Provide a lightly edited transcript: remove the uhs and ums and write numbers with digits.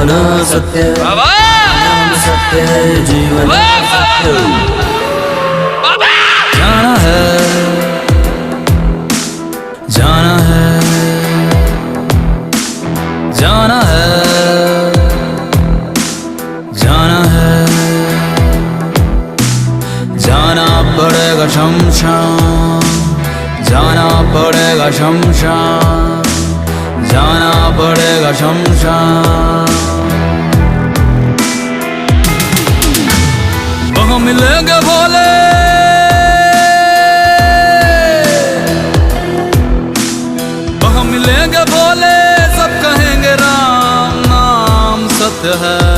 जाना सत्य, नाम सत्य है, जीवन सत्य। जाना है, जाना है, जाना है, जाना है, जाना पड़ेगा शमशान, जाना पड़ेगा शमशान, जाना पड़ेगा शमशान। वहाँ मिलेंगे भोले, वहाँ मिलेंगे भोले, सब कहेंगे राम नाम सत्य है।